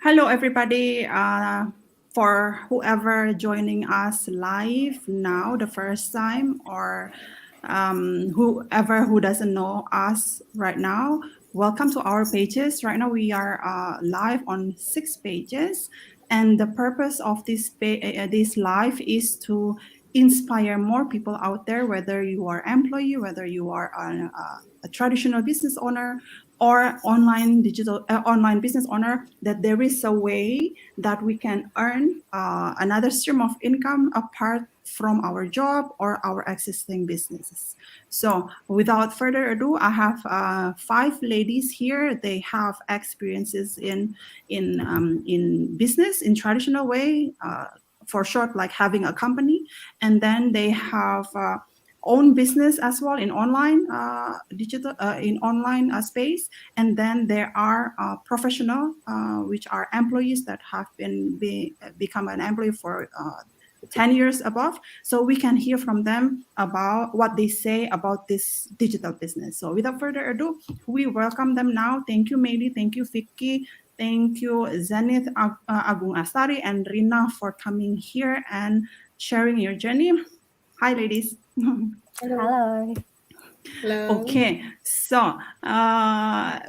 Hello, everybody. For whoever joining us live now, the first time, or whoever who doesn't know us right now, welcome to our pages. Right now, we are live on 6 pages, and the purpose of this live is to inspire more people out there, whether you are employee, whether you are a traditional business owner, or online business owner, that there is a way that we can earn another stream of income apart from our job or our existing businesses. So without further ado, I have 5 ladies here. They have experiences in business in traditional way, for short, like having a company, and then they have own business as well in online digital in online space, and then there are professional which are employees that have become an employee for 10 years above. So we can hear from them about what they say about this digital business. So without further ado, we welcome them now. Thank you, Meili. Thank you, Vicky. Thank you, Zenith, Agung Astari, and Rina for coming here and sharing your journey. Hi, ladies. Hello. Hello. Okay, so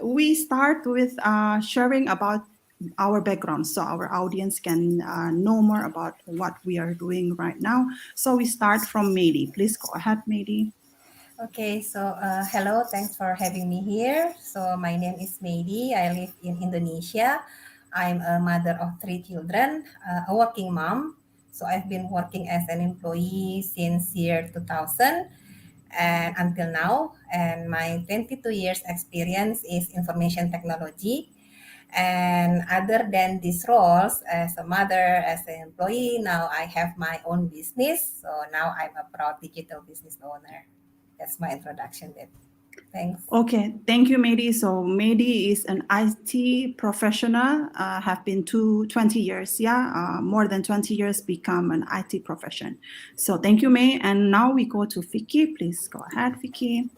we start with sharing about our background so our audience can know more about what we are doing right now. So we start from Meili. Please go ahead, Meili. Okay, so hello, thanks for having me here. So my name is Meidi. I live in Indonesia. I'm a mother of 3 children, a working mom. So I've been working as an employee since year 2000 and until now. And my 22 years experience is information technology. And other than these roles as a mother, as an employee, now I have my own business. So now I'm a proud digital business owner. That's my introduction then. Thanks. Okay, thank you, Meidi. So Meidi is an IT professional, have been 20 years, more than 20 years become an IT profession. So thank you, May. And now we go to Vicky. Please go ahead, Vicky.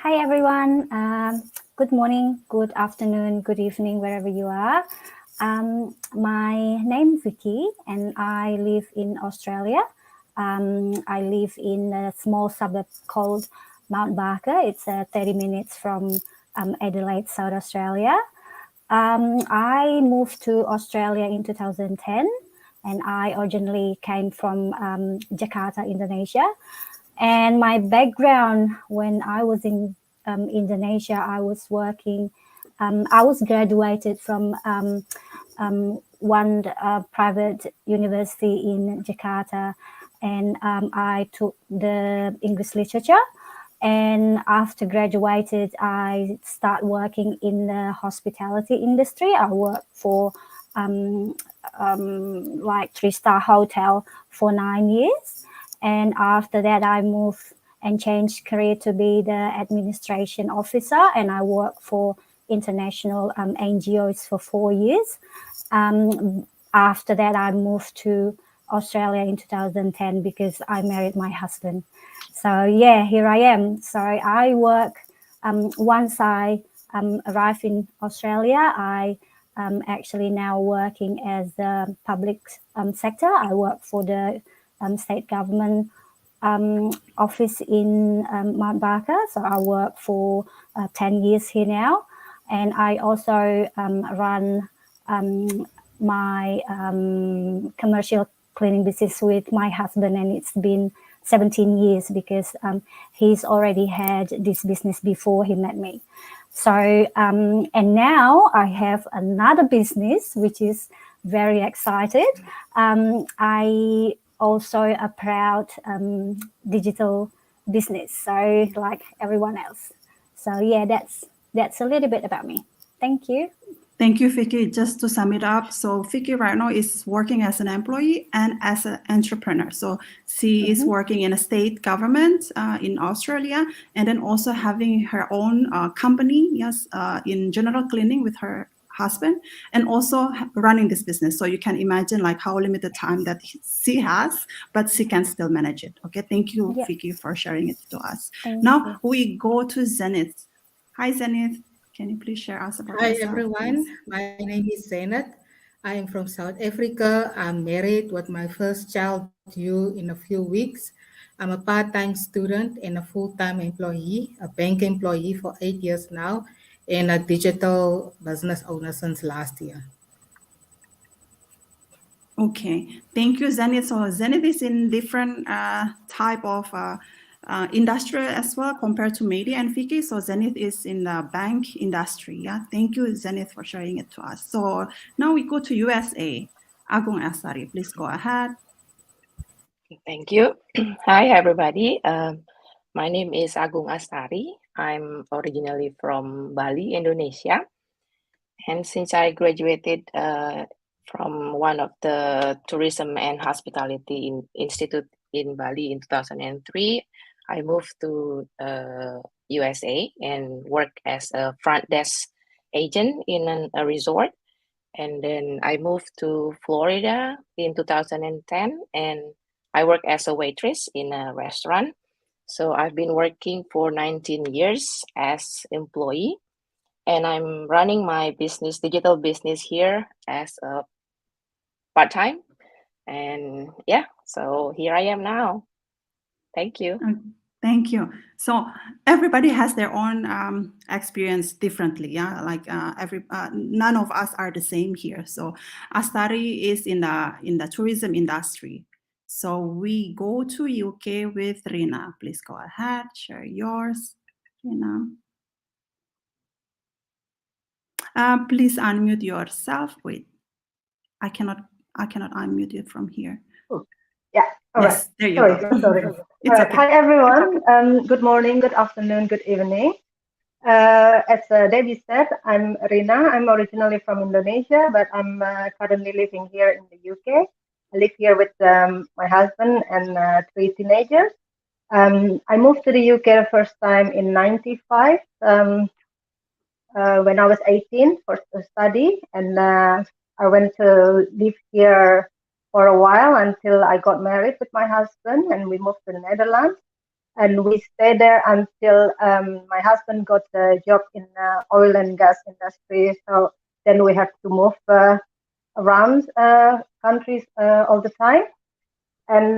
Hi everyone. Good morning, good afternoon, good evening, wherever you are. My name is Vicky and I live in Australia. I live in a small suburb called Mount Barker. It's 30 minutes from Adelaide, South Australia. I moved to Australia in 2010 and I originally came from Jakarta, Indonesia. And my background when I was in Indonesia, I was working, I was graduated from one private university in Jakarta, and I took the English literature. And after graduated, I start working in the hospitality industry. I worked for like 3-star hotel for 9 years. And after that, I moved and changed career to be the administration officer. And I worked for international NGOs for 4 years. After that, I moved to Australia in 2010 because I married my husband. So yeah, here I am. So I work, once I arrived in Australia, I actually now working as the public sector. I work for the state government office in Mount Barker. So I work for 10 years here now. And I also run my commercial cleaning business with my husband, and it's been 17 years because he's already had this business before he met me. So, and now I have another business, which is very excited. I also a proud digital business, so like everyone else. So yeah, that's a little bit about me. Thank you. Thank you, Vicky. Just to sum it up, so Vicky right now is working as an employee and as an entrepreneur. So she is working in a state government in Australia, and then also having her own company, yes, in general cleaning with her husband, and also running this business. So you can imagine like how limited time that she has, but she can still manage it. Okay, thank you, Yeah. Vicky, for sharing it to us. Thank Now you. we go to Zenith. Hi, Zenith. Can you please share us about Hi yourself, everyone, please? my name is Zainat. I am from South Africa. I'm married with my first child due in a few weeks. I'm a part-time student and a full-time employee, a bank employee for 8 years now, and a digital business owner since last year. Okay, thank you, Zenith. So Zenith is in different type of industry as well compared to Medi and Vicky. So Zenith is in the bank industry. Yeah, thank you, Zenith, for sharing it to us. So now we go to USA. Agung Asari, please go ahead. Thank you. Hi, everybody. My name is Agung Astari. I'm originally from Bali, Indonesia. And since I graduated from one of the tourism and hospitality institute in Bali in 2003, I moved to USA and worked as a front desk agent in a resort. And then I moved to Florida in 2010 and I work as a waitress in a restaurant. So I've been working for 19 years as employee and I'm running my business, digital business here as a part-time. And yeah, so here I am now. Thank you. Thank you. So everybody has their own experience differently. Yeah, like none of us are the same here. So Astari is in the tourism industry. So we go to UK with Rina. Please go ahead, share yours, Rina. Please unmute yourself. Wait, I cannot unmute you from here. Oh, yeah. All yes, right. there you Sorry, go. sorry. It's All right. okay. Hi, everyone. Good morning, good afternoon, good evening. As Debbie said, I'm Rina. I'm originally from Indonesia, but I'm currently living here in the UK. I live here with my husband and 3 teenagers. I moved to the UK the first time in '95 when I was 18 for study, and I went to live here for a while until I got married with my husband, and we moved to the Netherlands. And we stayed there until my husband got a job in oil and gas industry. So then we have to move around countries all the time. And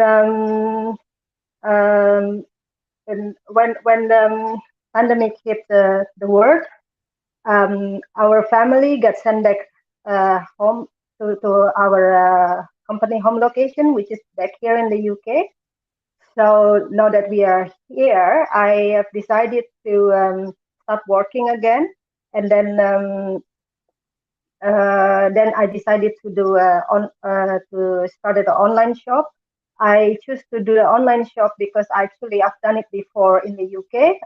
when the pandemic hit the world, our family got sent back home to our company home location, which is back here in the UK. So now that we are here, I have decided to start working again, and then I decided to do to start an online shop. I choose to do an online shop because actually I've done it before in the UK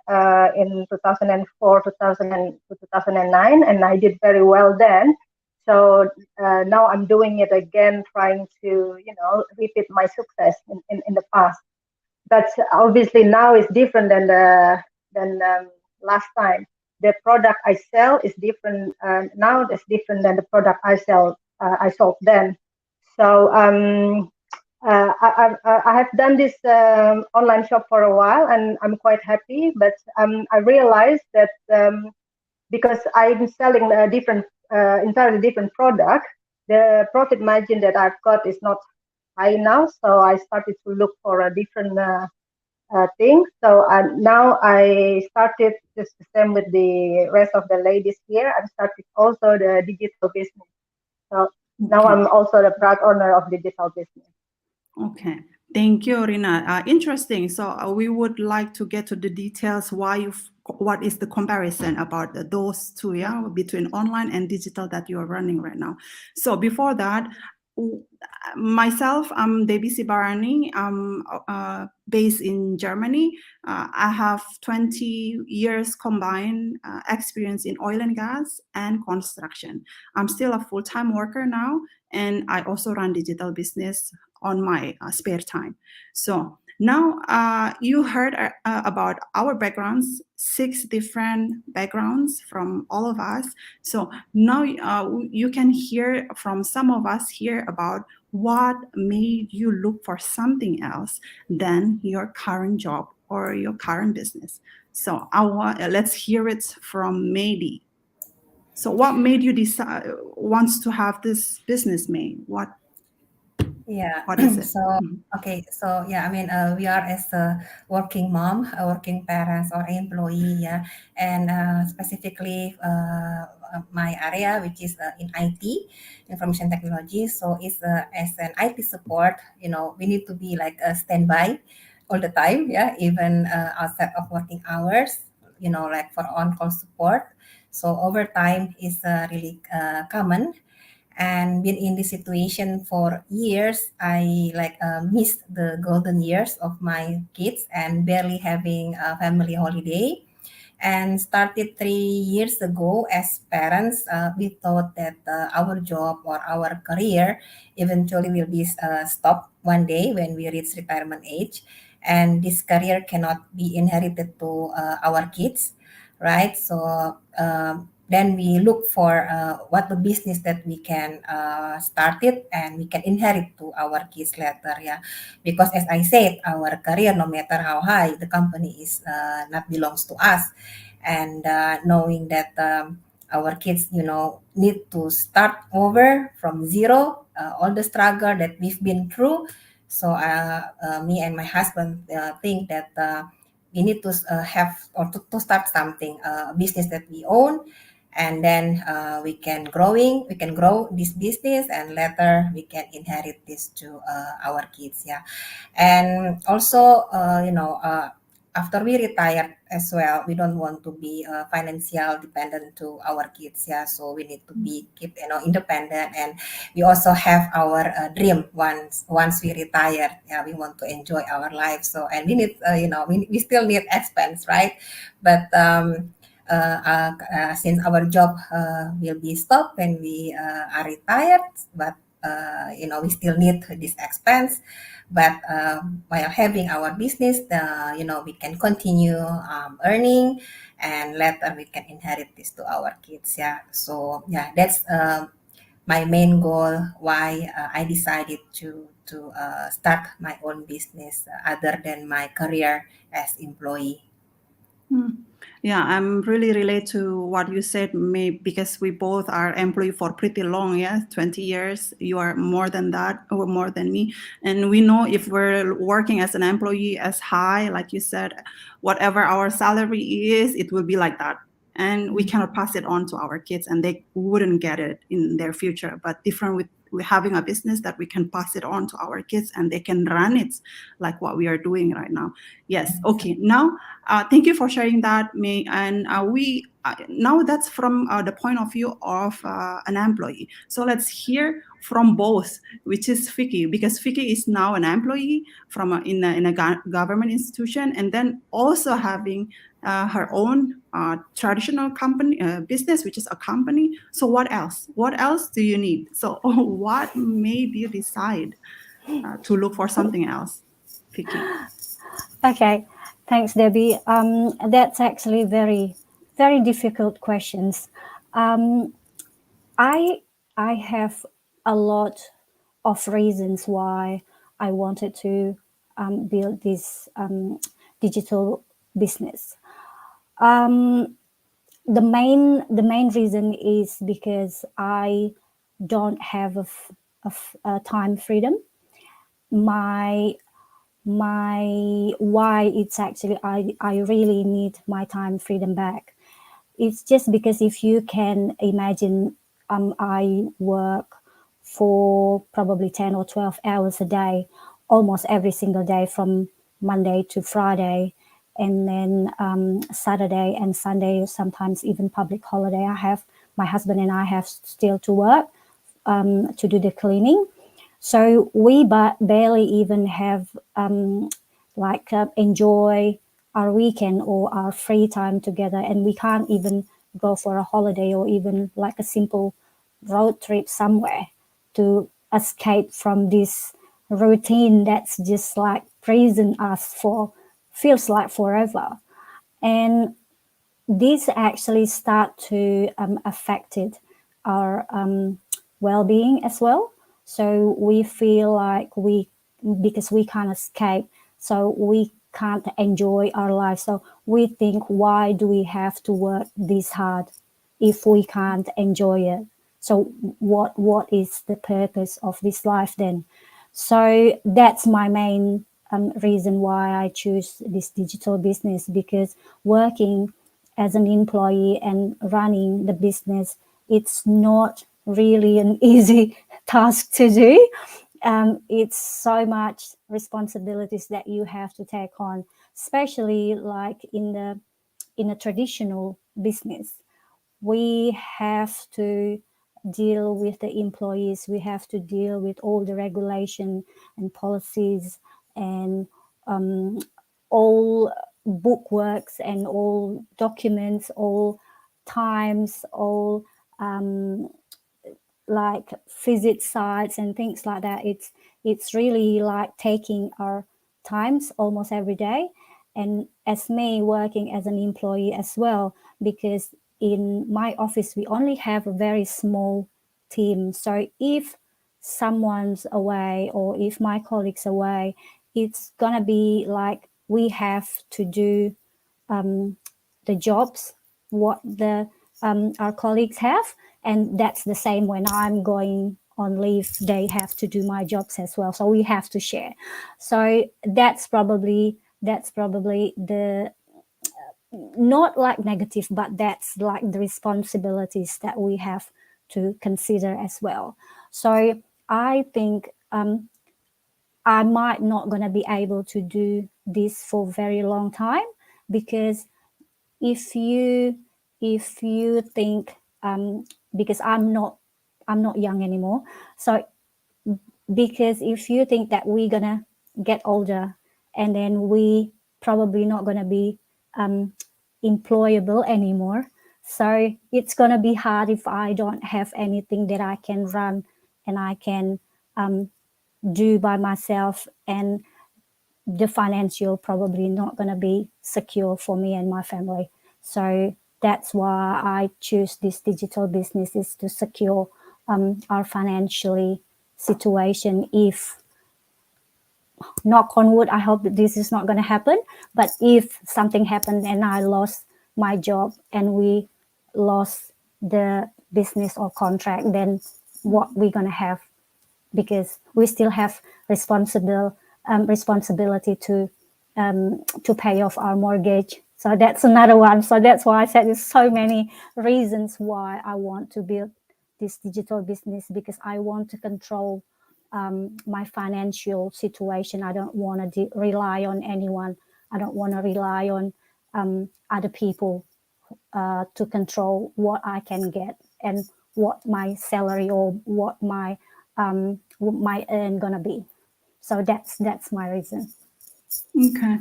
in 2004, 2009, and I did very well then. So now I'm doing it again, trying to repeat my success in the past. But obviously now it's different than last time. The product I sell is different now. It's different than the product I sold then. So I have done this online shop for a while, and I'm quite happy. But I realized that because I'm selling a entirely different product, the profit margin that I've got is not high now. So I started to look for a different thing. So now I started just the same with the rest of the ladies here. I started also the digital business. So now I'm also the proud owner of digital business. Okay, thank you, Rina. Interesting. So we would like to get to the details what is the comparison about those two, yeah, between online and digital that you are running right now. So before that, myself, I'm Debbie Sibarani. I'm based in Germany. I have 20 years combined experience in oil and gas and construction. I'm still a full-time worker now, and I also run digital business on my spare time. So now you heard about our backgrounds, 6 different backgrounds from all of us. So now you can hear from some of us here about what made you look for something else than your current job or your current business. So let's hear it from Mady. So what made you decide wants to have this business, May? Yeah. What is it? So okay. So yeah, I mean, we are as a working mom, a working parents or employee. Yeah, and specifically my area, which is in IT, information technology. So it's as an IT support. You know, we need to be like a standby all the time. Yeah, even outside of working hours. You know, like for on-call support. So overtime is really common, and been in this situation for years. I like missed the golden years of my kids and barely having a family holiday. And started 3 years ago as parents, we thought that our job or our career eventually will be stopped one day when we reach retirement age, and this career cannot be inherited to our kids, right? So then we look for what the business that we can start it and we can inherit to our kids later. Yeah, because as I said, our career, no matter how high, the company is not belongs to us. And knowing that our kids, you know, need to start over from zero, all the struggle that we've been through. So me and my husband think that we need to have or to start something, business that we own, and then we can grow this business, and later we can inherit this to our kids. Yeah, and also after we retired as well, we don't want to be financial dependent to our kids. Yeah, so we need to be keep independent, and we also have our dream once we retire. Yeah, we want to enjoy our life. So and we need we still need expense, right? But since our job will be stopped when we are retired, but we still need this expense. But while having our business, we can continue earning, and later we can inherit this to our kids. Yeah, so yeah, that's my main goal why I decided to start my own business other than my career as employee. Yeah, I'm really relate to what you said, May, because we both are employee for pretty long, yeah, 20 years. You are more than that or more than me. And we know if we're working as an employee as high, like you said, whatever our salary is, it will be like that. And we cannot pass it on to our kids and they wouldn't get it in their future. But different with having a business that we can pass it on to our kids and they can run it like what we are doing right now. Yes. Okay. Now, thank you for sharing that, May. And we now that's from the point of view of an employee. So let's hear from both, which is Vicky, because Vicky is now an employee from in a government institution, and then also having her own traditional company business, which is a company. So what else? What else do you need? So what made you decide to look for something else, Vicky? Okay, thanks, Debbie. That's actually very difficult questions. Um, I I have a lot of reasons why I wanted to build this digital business. Um, the main reason is because I don't have a time freedom. My my why it's actually I really need my time freedom back. It's just because if you can imagine, I work for probably 10 or 12 hours a day, almost every single day from Monday to Friday, and then Saturday and Sunday, sometimes even public holiday. My husband and I have still to work to do the cleaning. So we barely even have enjoy our weekend or our free time together, and we can't even go for a holiday or even like a simple road trip somewhere to escape from this routine that's just like prison us for feels like forever. And this actually start to affected our well-being as well. So we feel like because we can't escape, so we can't enjoy our life. So we think, why do we have to work this hard if we can't enjoy it? So what is the purpose of this life then? So that's my main reason why I choose this digital business, because working as an employee and running the business, it's not really an easy task to do. It's so much responsibilities that you have to take on, especially like in a traditional business. We have to deal with the employees, we have to deal with all the regulation and policies and all bookworks and all documents, all times, all like visit sites and things like that. It's really like taking our times almost every day. And as me working as an employee as well, because in my office we only have a very small team. So if someone's away or if my colleagues away, it's gonna be like we have to do the jobs what the our colleagues have, and that's the same when I'm going on leave. They have to do my jobs as well, so we have to share. So that's probably the not like negative, but that's like the responsibilities that we have to consider as well. So I think I might not gonna be able to do this for very long time, because if you think because I'm not young anymore, so because if you think that we're gonna get older and then we probably not gonna be employable anymore, so it's gonna be hard if I don't have anything that I can run and I can do by myself, and the financial probably not going to be secure for me and my family. So that's why I choose this digital business, is to secure our financially situation. If, knock on wood, I hope that this is not going to happen, but if something happened and I lost my job and we lost the business or contract, then what we're going to have, because we still have responsibility to pay off our mortgage. So that's another one. So that's why I said there's so many reasons why I want to build this digital business, because I want to control my financial situation. I don't want to rely on anyone. I don't want to rely on other people to control what I can get and what my salary or what my earn gonna be. So that's my reason. Okay.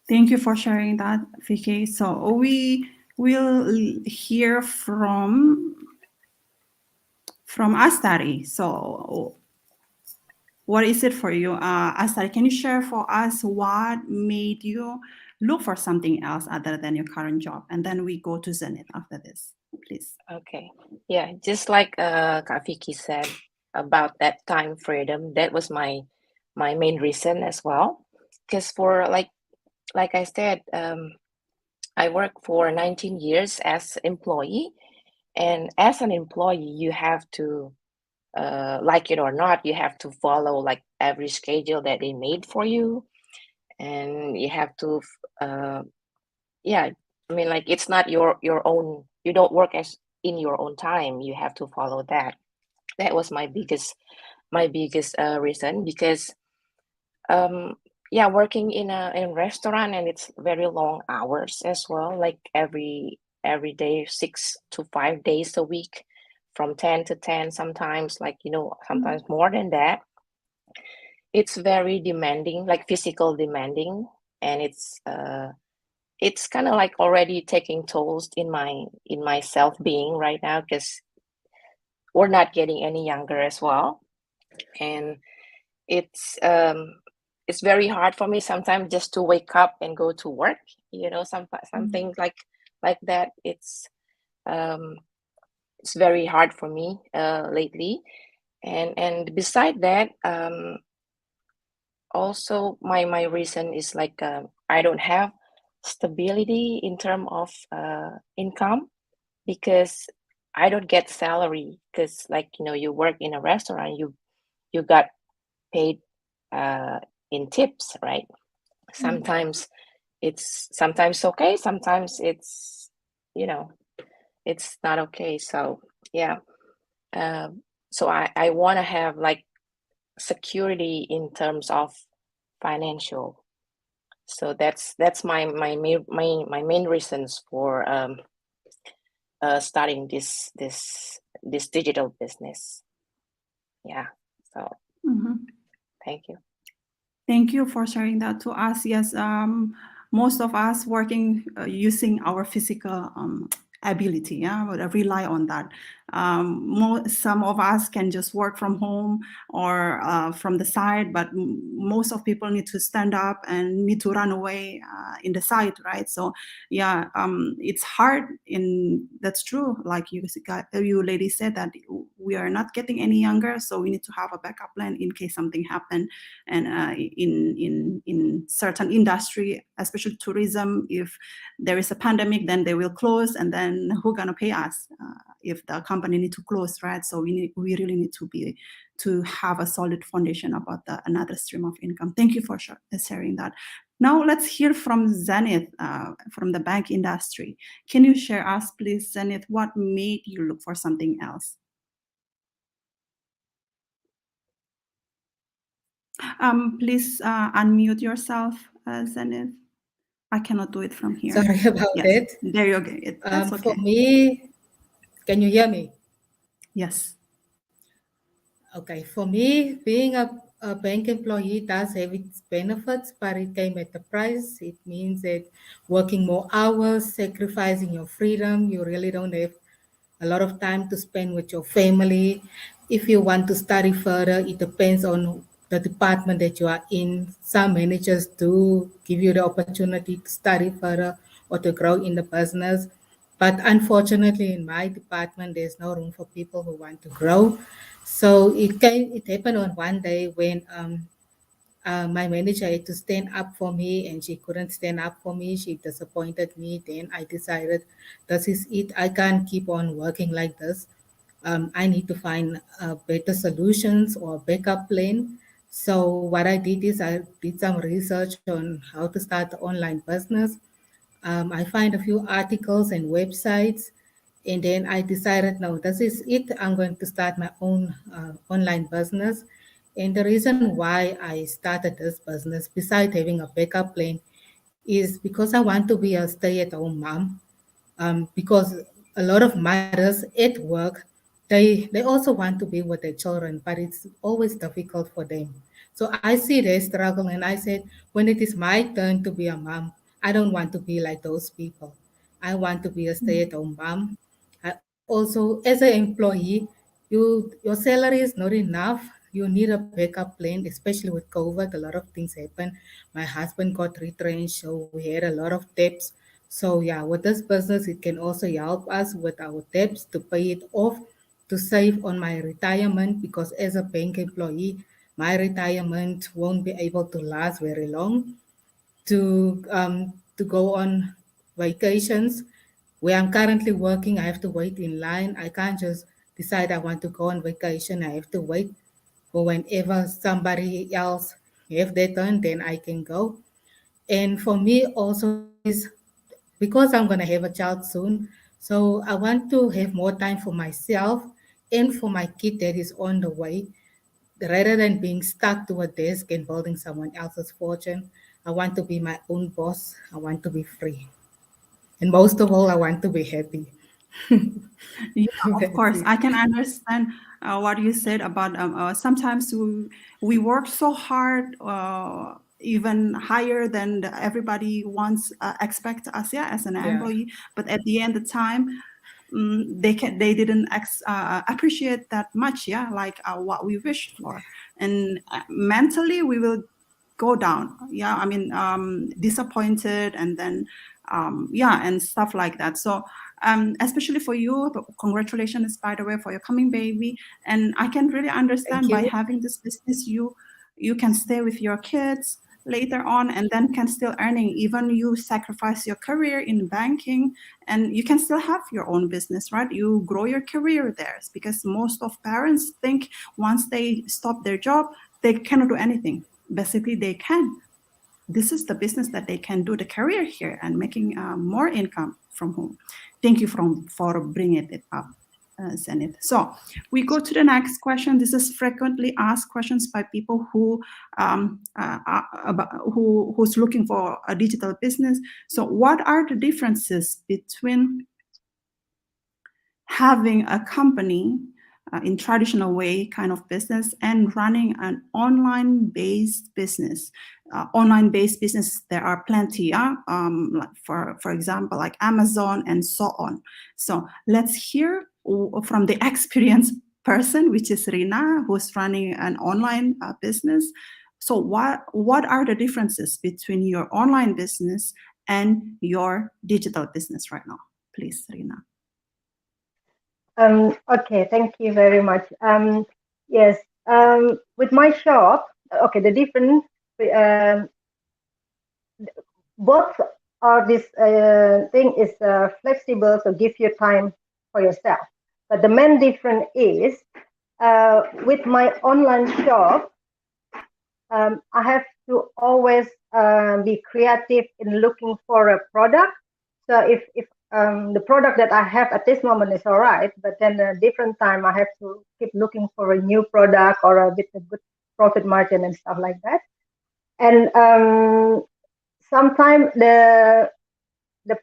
Thank you for sharing that, Vicky. So we will hear from Astari. So what is it for you? Astari, can you share for us what made you look for something else other than your current job? And then we go to Zenith after this, please. Okay. Yeah, just like Kak Vicky said about that time freedom, that was my main reason as well. Because for like I said, I worked for 19 years as employee, and as an employee, you have to, like it or not, you have to follow like every schedule that they made for you, and you have to, yeah. I mean, like it's not your own. You don't work as in your own time. You have to follow that. That was my biggest reason, because yeah, working in a restaurant, and it's very long hours as well, like every day, 6 to 5 days a week, from 10 to 10, sometimes, like, sometimes more than that. It's very demanding, like physical demanding, and it's kind of like already taking tolls in my self-being right now, because we're not getting any younger as well. And it's very hard for me sometimes just to wake up and go to work, something like that. It's very hard for me lately. And beside that, also my reason is like, I don't have stability in terms of income, because I don't get salary because, like, you work in a restaurant, you got paid in tips, right? Sometimes sometimes okay, sometimes it's not okay. So yeah, so I want to have like security in terms of financial. So that's my main reasons for starting this digital business. Yeah. So thank you. Thank you for sharing that to us. Yes, most of us working using our physical ability, yeah, would rely on that. Some of us can just work from home or from the side, but most of people need to stand up and need to run away in the side, right? So yeah, it's hard. That's true. Like you ladies said, that we are not getting any younger, so we need to have a backup plan in case something happen. And in certain industry, especially tourism, if there is a pandemic, then they will close, and then who gonna pay us if the company need to close, right? So we really need to have a solid foundation about another stream of income. Thank you for sharing that. Now let's hear from Zenith from the bank industry. Can you share us, please, Zenith, what made you look for something else? Please unmute yourself, Zenith. I cannot do it from here. Sorry about Yes, that. there you go. That's okay. For me, can you hear me? Yes. Okay, for me, being a bank employee does have its benefits, but it came at a price. It means that working more hours, sacrificing your freedom, you really don't have a lot of time to spend with your family. If you want to study further, it depends on the department that you are in. Some managers do give you the opportunity to study further or to grow in the business. But unfortunately, in my department, there's no room for people who want to grow. So it happened on one day when my manager had to stand up for me and she couldn't stand up for me. She disappointed me. Then I decided, this is it. I can't keep on working like this. I need to find better solutions or backup plan. So what I did is I did some research on how to start the online business. I find a few articles and websites, and then I decided, no, this is it. I'm going to start my own online business. And the reason why I started this business, besides having a backup plan, is because I want to be a stay-at-home mom. Because a lot of mothers at work, they also want to be with their children, but it's always difficult for them. So I see their struggle, and I said, when it is my turn to be a mom, I don't want to be like those people. I want to be a stay-at-home mom. I also, as an employee, your salary is not enough. You need a backup plan, especially with COVID. A lot of things happen. My husband got retrenched, so we had a lot of debts. So yeah, with this business, it can also help us with our debts to pay it off, to save on my retirement, because as a bank employee, my retirement won't be able to last very long. To go on vacations where I'm currently working, I have to wait in line. I can't just decide I want to go on vacation. I have to wait for whenever somebody else have their turn, then I can go. And for me also is because I'm going to have a child soon. So I want to have more time for myself and for my kid that is on the way. Rather than being stuck to a desk and building someone else's fortune, I want to be my own boss. I want to be free. And most of all, I want to be happy. Yeah, of That's course. it. I can understand what you said about sometimes we work so hard, even higher than everybody wants, expect us, yeah, as an Yeah. employee. But at the end of time, they didn't appreciate that much, yeah, like what we wished for, and mentally we will go down, yeah. I mean, disappointed, and then yeah, and stuff like that. So especially for you, congratulations, by the way, for your coming baby. And I can really Thank understand, by you. having this business, you can stay with your kids, later on, and then can still earning. Even you sacrifice your career in banking, and you can still have your own business, right? You grow your career there, because most of parents think once they stop their job, they cannot do anything. Basically, they can. This is the business that they can do the career here and making more income from home. Thank you for bringing it up, Zenith. So we go to the next question. This is frequently asked questions by people who's looking for a digital business. So what are the differences between having a company in traditional way kind of business and running an online based business? Online based business, there are plenty, like for example, like Amazon and so on. So let's hear from the experienced person, which is Rina, who's running an online business. So what are the differences between your online business and your digital business right now? Please, Rina. Okay, thank you very much. Yes, with my shop, okay, the difference, both are this thing is flexible, so give you time for yourself. But the main difference is with my online shop, I have to always be creative in looking for a product. So if the product that I have at this moment is all right, but then a different time I have to keep looking for a new product or a good profit margin and stuff like that. And sometimes the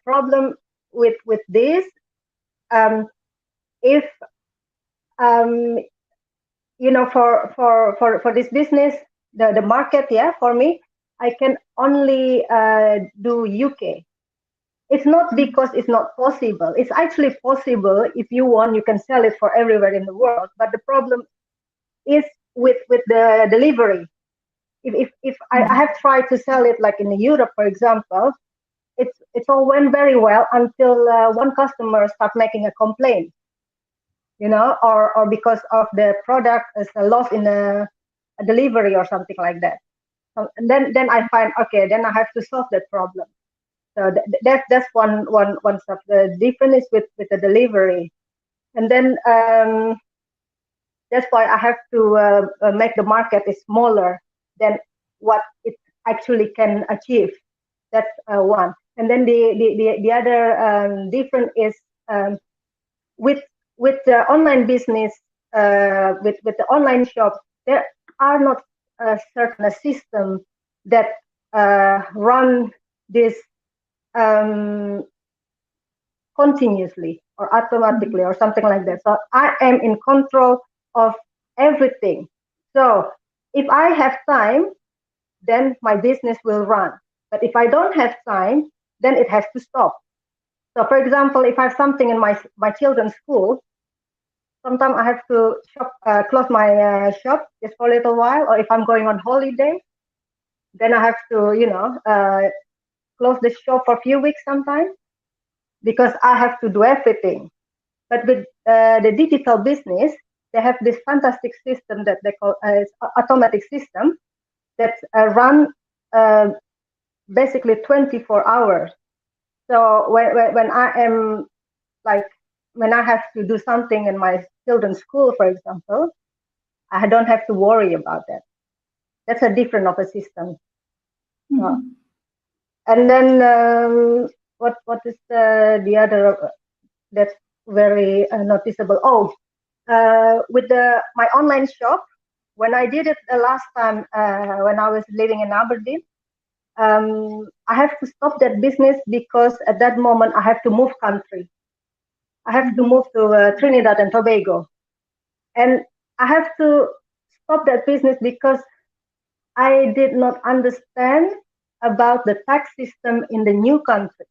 problem with this, if you know, for this business, the market, yeah, for me, I can only do UK. It's not because it's not possible. It's actually possible. If you want, you can sell it for everywhere in the world. But the problem is with the delivery. If I have tried to sell it like in Europe, for example, it's all went very well until one customer start making a complaint, you know, or because of the product is lost in a delivery or something like that. And then I find, okay, then I have to solve that problem. So that's one stuff. The difference is with the delivery, and then that's why I have to make the market is smaller than what it actually can achieve. That's one. And then the other difference is with the online business, with the online shop, there are not a certain system that run this continuously or automatically or something like that. So I am in control of everything. So if I have time, then my business will run. But if I don't have time, then it has to stop. So for example, if I have something in my children's school, sometimes I have to close my shop just for a little while, or if I'm going on holiday, then I have to, you know, close the shop for a few weeks sometimes, because I have to do everything. But with the digital business, they have this fantastic system that they call automatic system that run basically 24 hours. So when I am like, when I have to do something in my children's school, for example, I don't have to worry about that. That's a different of a system. And then what is the other that's very noticeable? Oh, with my online shop, when I did it the last time when I was living in Aberdeen, I have to stop that business because at that moment I have to move country. I have to move to Trinidad and Tobago, and I have to stop that business because I did not understand about the tax system in the new country.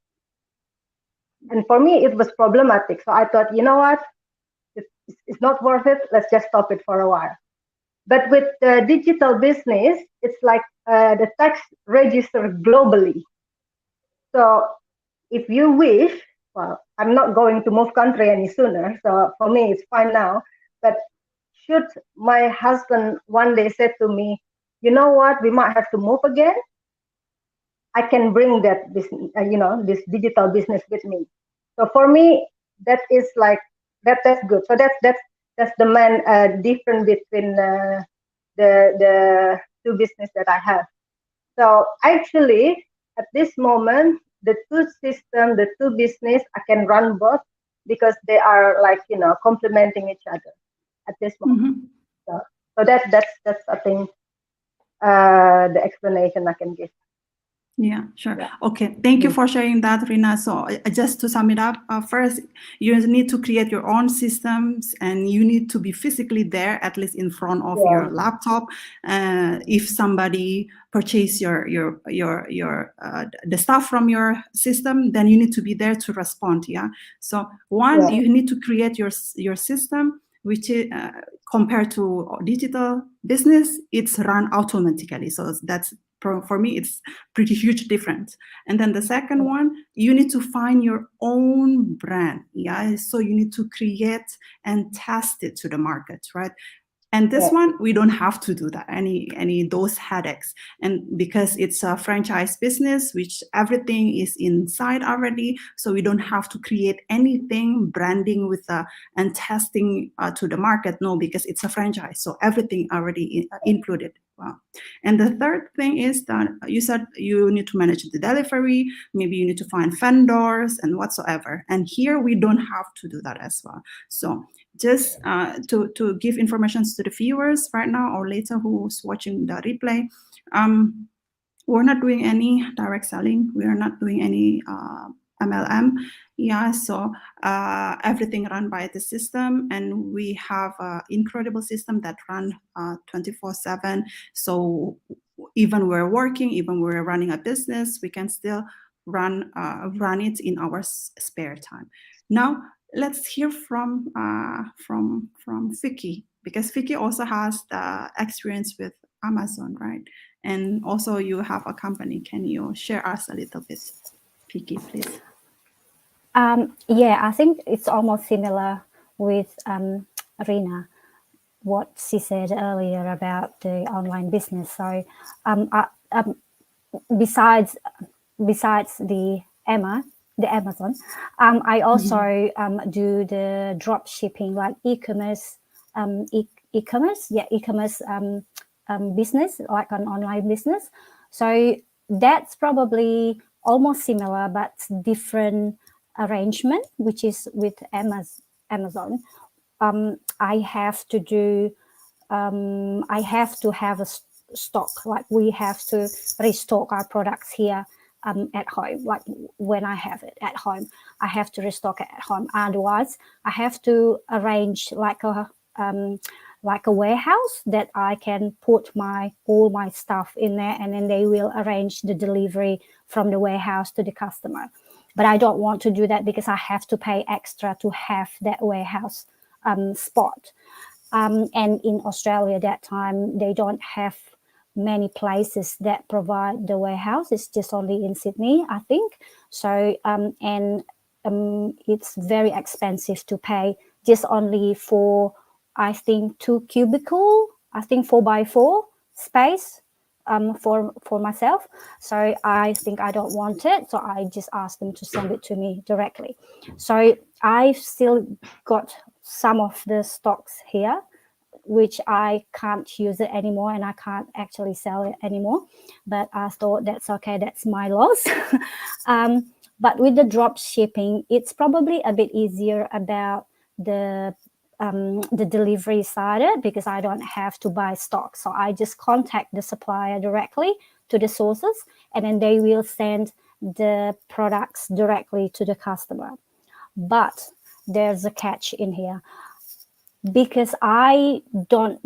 And for me, it was problematic. So I thought, you know what, it's not worth it. Let's just stop it for a while. But with the digital business, it's like the tax register globally. So if you wish, well, I'm not going to move country any sooner. So for me, it's fine now. But should my husband one day say to me, you know what, we might have to move again, I can bring that this digital business with me. So for me, that is like that's good. So that's the main difference between the two business that I have. So actually, at this moment, the two system, the two business, I can run both because they are like complementing each other at this moment. So that's I think the explanation I can give. Yeah, sure. Okay, thank you for sharing that, Rina. So just to sum it up, first, you need to create your own systems, and you need to be physically there, at least in front of your laptop. If somebody purchase the stuff from your system, then you need to be there to respond. Yeah. So one, you need to create your system, which is compared to digital business, it's run automatically. So that's for me, it's pretty huge difference. And then the second one, you need to find your own brand. Yeah. So you need to create and test it to the market, right? And this one, we don't have to do that, any those headaches. And because it's a franchise business, which everything is inside already, so we don't have to create anything, branding with and testing to the market. No, because it's a franchise, so everything already included. Wow. And the third thing is that you said you need to manage the delivery, maybe you need to find vendors and whatsoever. And here we don't have to do that as well. So just to give information to the viewers right now or later who's watching the replay, we're not doing any direct selling. We are not doing any MLM. Yeah, so everything run by the system, and we have an incredible system that run 24/7. So even we're working, even we're running a business, we can still run it in our spare time. Now let's hear from Vicky, because Vicky also has the experience with Amazon, right? And also you have a company. Can you share us a little bit, Vicky, please? Yeah, I think it's almost similar with Rina, what she said earlier about the online business. So besides the Amazon, I also do the drop shipping, like e-commerce, e-commerce business, like an online business. So that's probably almost similar, but different arrangement, which is with Amazon. I have to do, I have to have a stock, like we have to restock our products here at home. Like when I have it at home, I have to restock it at home. Otherwise, I have to arrange like a warehouse that I can put all my stuff in there, and then they will arrange the delivery from the warehouse to the customer. But I don't want to do that because I have to pay extra to have that warehouse spot. And in Australia that time, they don't have many places that provide the warehouse. It's just only in Sydney, I think. So, it's very expensive to pay just only for, I think, 2 cubicle, I think 4x4 space for myself. So I think I don't want it. So I just asked them to send it to me directly. So I've still got some of the stocks here, which I can't use it anymore, and I can't actually sell it anymore. But I thought that's okay, that's my loss. But with the drop shipping, it's probably a bit easier about the delivery side, because I don't have to buy stock. So I just contact the supplier directly to the sources, and then they will send the products directly to the customer. But there's a catch in here, because I didn't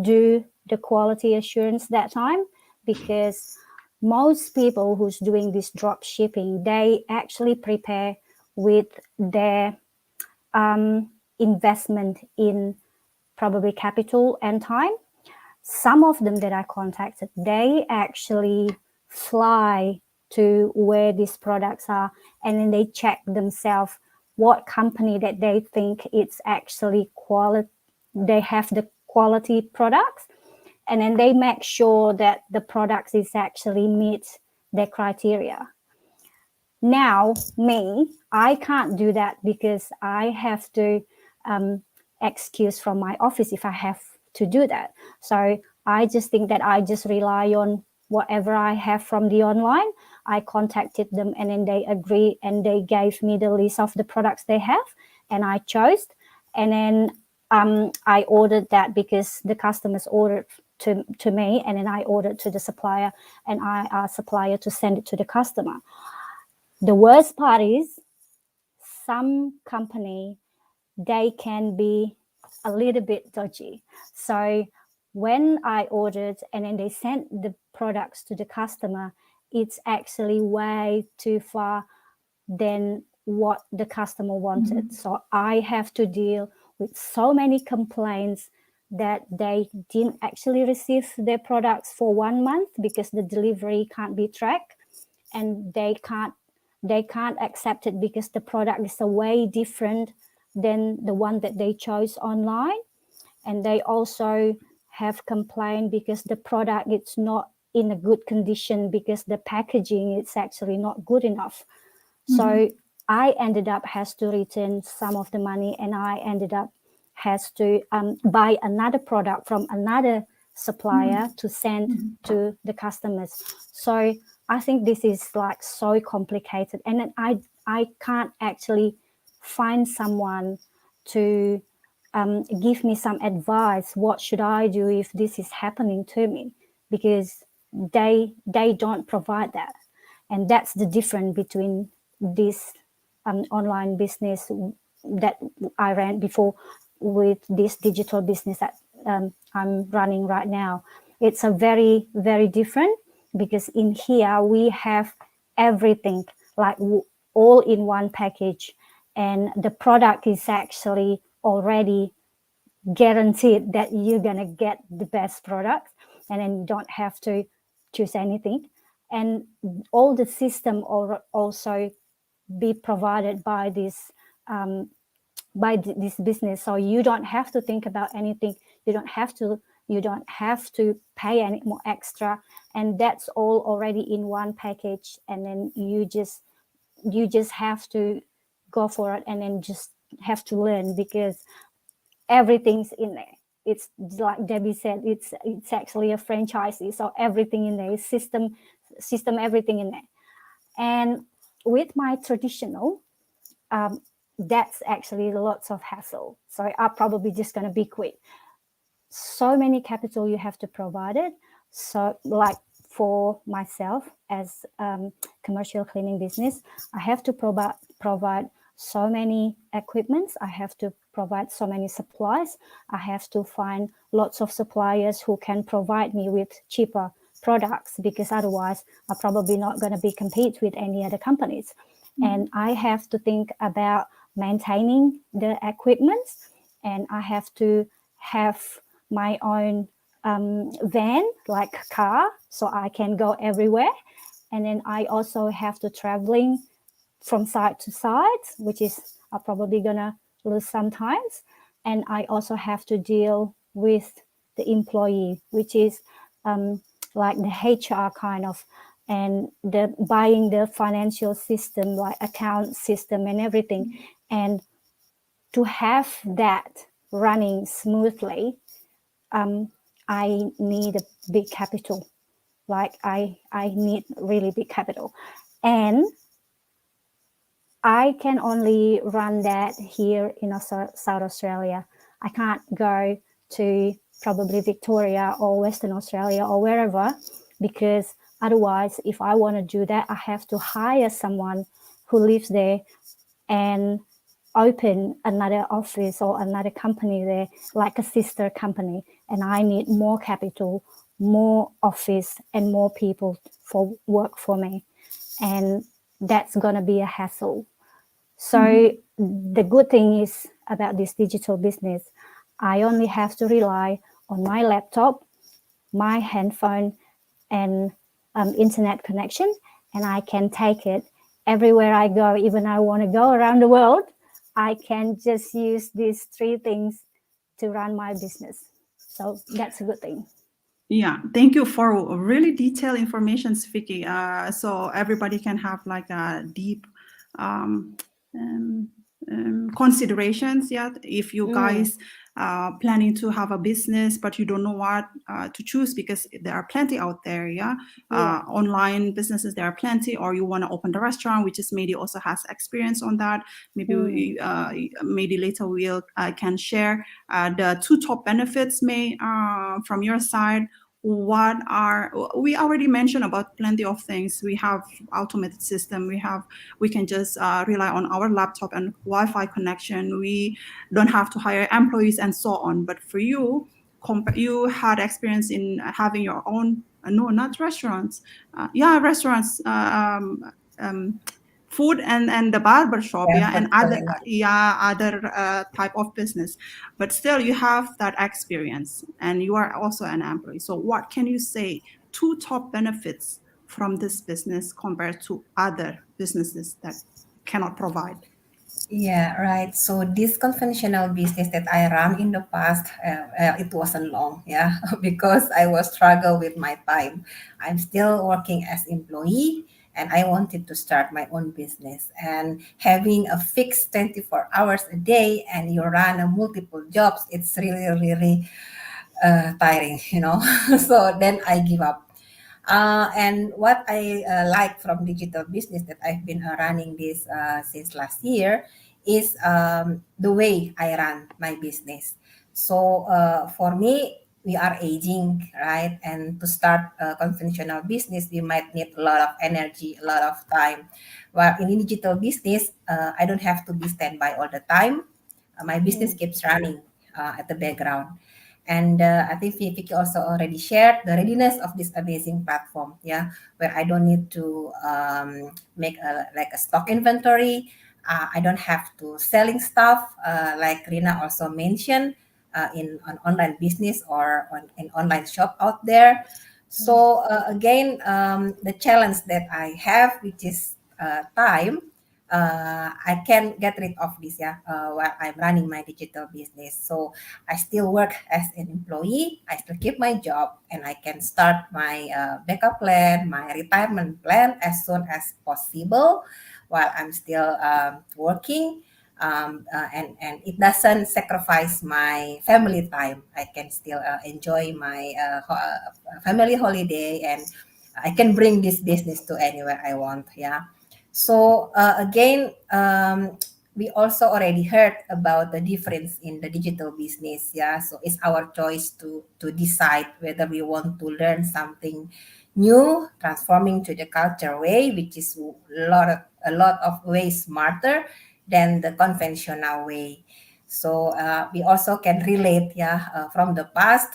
do the quality assurance that time, because most people who's doing this drop shipping, they actually prepare with their investment in probably capital and time. Some of them that I contacted, they actually fly to where these products are, and then they check themselves what company that they think it's actually quality, they have the quality products, and then they make sure that the products is actually meet their criteria. Now, me, I can't do that because I have to excuse from my office if I have to do that. So I just think that I just rely on whatever I have from the online. I contacted them and then they agree and they gave me the list of the products they have and I chose. And then I ordered that because the customers ordered to me, and then I ordered to the supplier, and I asked supplier to send it to the customer. The worst part is some company, they can be a little bit dodgy. So when I ordered and then they sent the products to the customer, it's actually way too far than what the customer wanted. So I have to deal with so many complaints that they didn't actually receive their products for 1 month because the delivery can't be tracked, and they can't accept it because the product is a way different than the one that they chose online. And they also have complained because the product is not in a good condition because the packaging is actually not good enough. So I ended up has to return some of the money, and I ended up has to buy another product from another supplier to send to the customers. So I think this is like so complicated, and then I can't actually find someone to give me some advice. What should I do if this is happening to me? Because they don't provide that, and that's the difference between this online business that I ran before with this digital business that I'm running right now. It's a very, very different, because in here we have everything like all in one package, and the product is actually already guaranteed that you're gonna get the best product, and then you don't have to choose anything. And all the system also be provided by this business, so you don't have to think about anything. You don't have to pay any more extra, and that's all already in one package. And then you just have to go for it, and then just have to learn, because everything's in there. It's like Debbie said, it's actually a franchisee, so everything in there is system, everything in there. And with my traditional, that's actually lots of hassle. So I'm probably just going to be quick. So many capital you have to provide it. So like for myself as commercial cleaning business, I have to provide so many equipments. I have to provide so many supplies. I have to find lots of suppliers who can provide me with cheaper products, because otherwise I'm probably not going to be compete with any other companies. And I have to think about maintaining the equipment, and I have to have my own van, like car, so I can go everywhere. And then I also have to traveling from side to side, which is I'm probably gonna lose sometimes. And I also have to deal with the employee, which is like the HR kind of, and the buying the financial system, like account system and everything. And to have that running smoothly, I need a big capital. Like I need really big capital. And I can only run that here in South Australia. I can't go to probably Victoria or Western Australia or wherever, because otherwise, if I want to do that, I have to hire someone who lives there and open another office or another company there, like a sister company. And I need more capital, more office, and more people for work for me. And that's going to be a hassle. So the good thing is about this digital business, I only have to rely on my laptop, my handphone, and internet connection, and I can take it everywhere I go. Even I want to go around the world, I can just use these 3 things to run my business. So that's a good thing. Yeah, thank you for really detailed information, Vicky. So everybody can have like a deep um, um, considerations. Yeah, if you guys planning to have a business but you don't know what to choose, because there are plenty out there. Yeah, online businesses, there are plenty. Or you want to open the restaurant, which is maybe also has experience on that. Maybe maybe later we'll can share the two top benefits may from your side. What are, we already mentioned about plenty of things. We have automated system, we can just rely on our laptop and Wi-Fi connection. We don't have to hire employees and so on. But for you, you had experience in having your own no, not restaurants, restaurants, food and the barber shop, Yeah, and food other salon. other type of business. But still you have that experience and you are also an employee. So what can you say, two top benefits from this business compared to other businesses that cannot provide? Yeah, right. So this conventional business that I ran in the past, it wasn't long, yeah, because I was struggle with my time. I'm still working as employee, and I wanted to start my own business. And having a fixed 24 hours a day, and you run a multiple jobs, it's really, really tiring, you know. So then I give up. And what I like from digital business that I've been running this since last year is the way I run my business. So for me, we are aging, right? And to start a conventional business, we might need a lot of energy, a lot of time. While in digital business, I don't have to be standby all the time. My business keeps running at the background. And I think Vicky also already shared the readiness of this amazing platform, yeah, where I don't need to make like a stock inventory. I don't have to selling stuff, like Rina also mentioned, in an online business or on an online shop out there. So again, the challenge that I have, which is time, I can get rid of this, yeah, while I'm running my digital business. So I still work as an employee, I still keep my job, and I can start my backup plan, my retirement plan as soon as possible while I'm still working. And it doesn't sacrifice my family time. I can still enjoy my family holiday, and I can bring this business to anywhere I want. Yeah. So again, we also already heard about the difference in the digital business. Yeah, so it's our choice to decide whether we want to learn something new, transforming to the culture way, which is a lot of ways smarter than the conventional way. So we also can relate, yeah, from the past.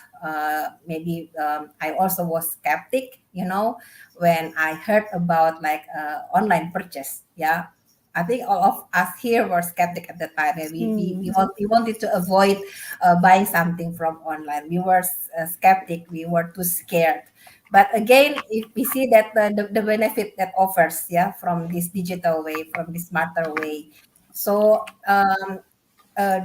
Maybe I also was skeptic, you know, when I heard about like online purchase. Yeah, I think all of us here were skeptic at the time. Yeah, we wanted to avoid buying something from online. We were skeptic. We were too scared. But again, if we see that the benefit that offers, yeah, from this digital way, from this smarter way, so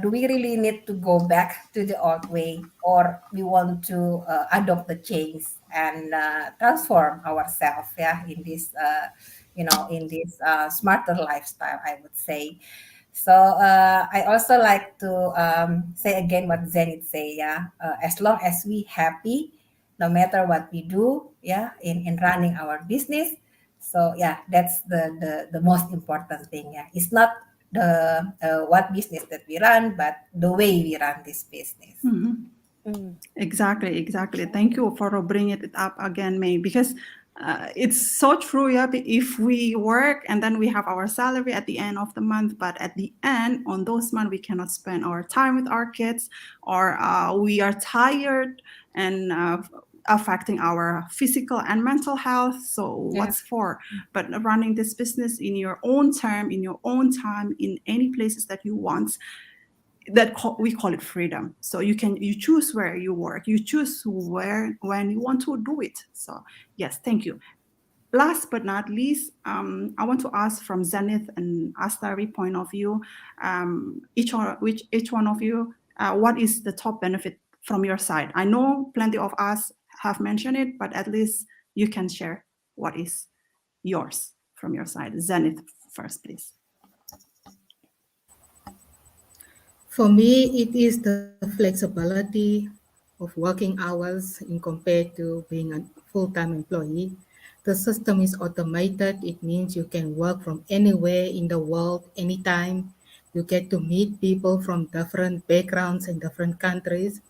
do we really need to go back to the old way, or we want to adopt the change and transform ourselves, yeah, in this in this smarter lifestyle, I would say. So I also like to say again what Zenit say, yeah, as long as we happy, no matter what we do, yeah, in running our business. So yeah, that's the most important thing. Yeah, it's not the what business that we run, but the way we run this business. Exactly. Thank you for bringing it up again, May, because it's so true. Yeah, if we work and then we have our salary at the end of the month, but at the end on those months we cannot spend our time with our kids, or we are tired and affecting our physical and mental health. So what's for? But running this business in your own term, in your own time, in any places that you want, we call it freedom. So you choose where you work, you choose where, when you want to do it. So yes, thank you. Last but not least, I want to ask from Zenith and Astari point of view, each one of you, what is the top benefit from your side? I know plenty of us have mentioned it, but at least you can share what is yours from your side. Zenith first, please. For me, it is the flexibility of working hours in compared to being a full-time employee. The system is automated. It means you can work from anywhere in the world, anytime. You get to meet people from different backgrounds in different countries.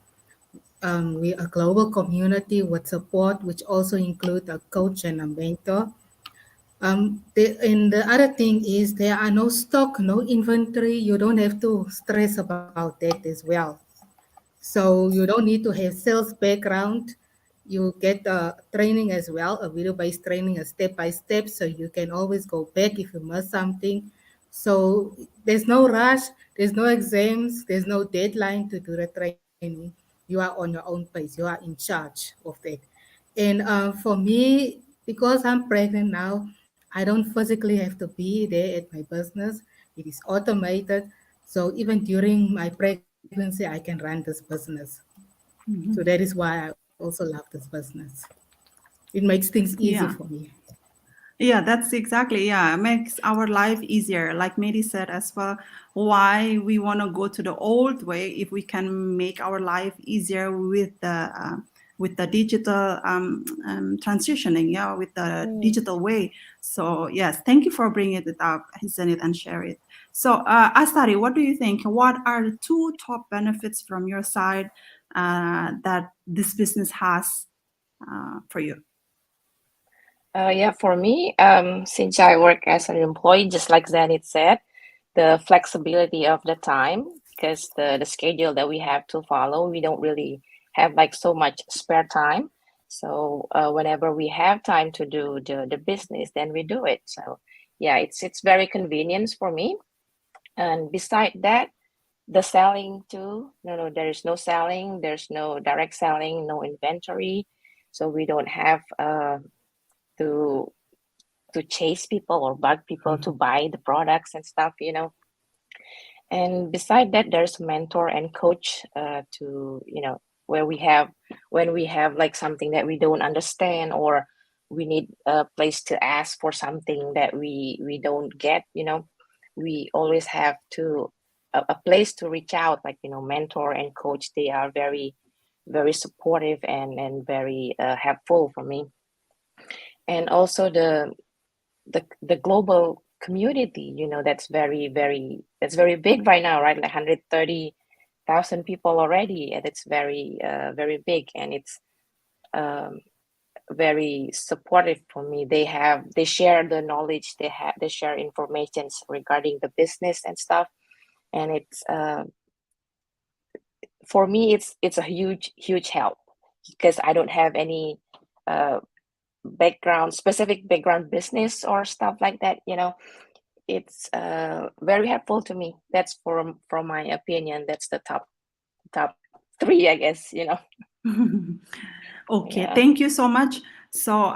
We're a global community with support, which also include a coach and a mentor. And the other thing is there are no stock, no inventory. You don't have to stress about that as well. So you don't need to have sales background. You get training as well, a video-based training, a step-by-step, so you can always go back if you miss something. So there's no rush, there's no exams, there's no deadline to do the training. You are on your own pace. You are in charge of that. And for me, because I'm pregnant now, I don't physically have to be there at my business. It is automated. So even during my pregnancy, I can run this business. So that is why I also love this business. It makes things easy for Yeah. me. Yeah, that's exactly. Yeah, it makes our life easier. Like Mary said as well, why we want to go to the old way if we can make our life easier with the digital transitioning, yeah, with the digital way. So yes, thank you for bringing it up, Zenith, and share it. So Astari, what do you think? What are the two top benefits from your side that this business has for you? Yeah, for me, since I work as an employee, just like Zenith said, the flexibility of the time, because the schedule that we have to follow, we don't really have like so much spare time. So whenever we have time to do the business, then we do it. So yeah, it's very convenient for me. And beside that, the selling too. No, there is no selling. There's no direct selling, no inventory. So we don't have to chase people or bug people to buy the products and stuff. And beside that, there's mentor and coach to where we have when we have like something that we don't understand, or we need a place to ask for something that we don't get. We always have to a place to reach out, like mentor and coach. They are very very supportive and very helpful for me. And also the global community, that's very big right now, right? Like 130,000 people already, and it's very very big, and it's um, very supportive for me. They share the knowledge, they share information regarding the business and stuff, and it's for me it's a huge help, because I don't have any uh, specific background business or stuff like that. It's very helpful to me. That's from my opinion, that's the top three, I guess. Okay, Yeah. thank you so much. So,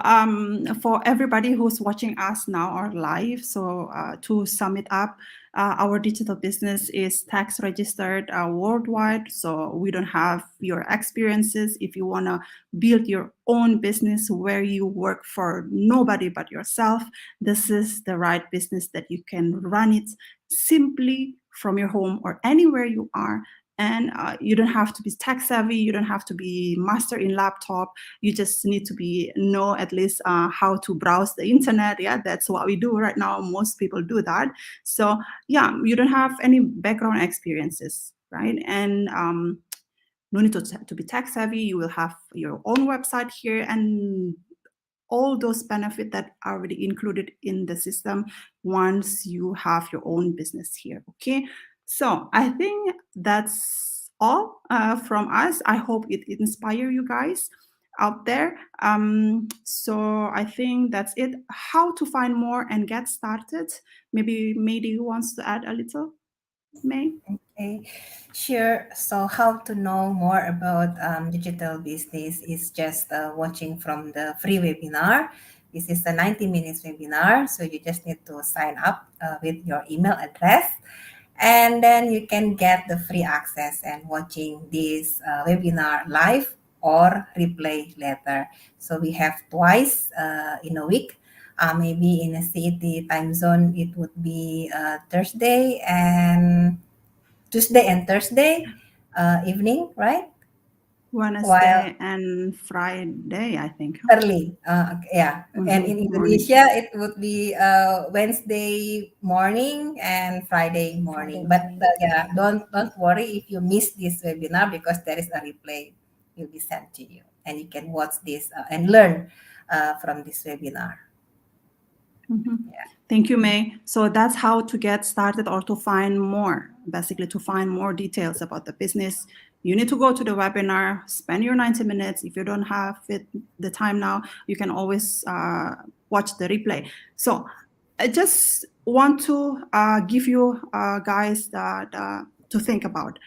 for everybody who's watching us now or live, so to sum it up, our digital business is tax registered worldwide. So we don't have your experiences. If you want to build your own business where you work for nobody but yourself, this is the right business that you can run it simply from your home or anywhere you are. And you don't have to be tech savvy, you don't have to be master in laptop, you just need to know at least how to browse the internet. Yeah, that's what we do right now, most people do that. So yeah, you don't have any background experiences, right? And no need to be tech savvy, you will have your own website here, and all those benefits that are already included in the system once you have your own business here. Okay, so I think that's all from us. I hope it inspire you guys out there. So I think that's it. How to find more and get started? Maybe Maydi wants to add a little. May? Okay, sure. So, how to know more about digital business is just watching from the free webinar. This is a 90 minutes webinar, so you just need to sign up with your email address, and then you can get the free access and watching this webinar live or replay later. So we have twice in a week. Maybe in a city time zone, it would be Tuesday and Thursday evening, right? While Wednesday and Friday, I think. Huh? early, yeah. And in Morning. Indonesia, it would be Wednesday morning and Friday morning. Friday But morning. yeah, don't worry if you miss this webinar because there is a replay will be sent to you, and you can watch this and learn from this webinar. Yeah. Thank you, May. So that's how to get started or to find more, basically to find more details about the business. You need to go to the webinar, spend your 90 minutes. If you don't have the time now, you can always watch the replay. So I just want to give you guys to think about.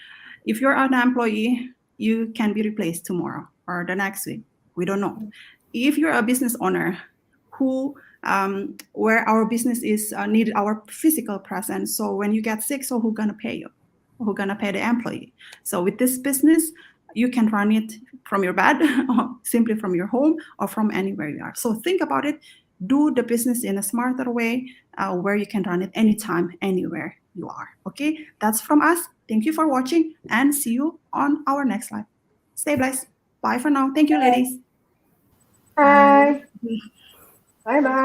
If you're an employee, you can be replaced tomorrow or the next week. We don't know. If you're a business owner who where our business is needed our physical presence. So when you get sick, so who's gonna pay you? Who's gonna pay the employee? So with this business, you can run it from your bed, or simply from your home, or from anywhere you are. So think about it. Do the business in a smarter way, where you can run it anytime, anywhere you are. Okay, that's from us. Thank you for watching, and see you on our next live. Stay blessed. Bye for now. Thank you, ladies. Bye. Bye bye.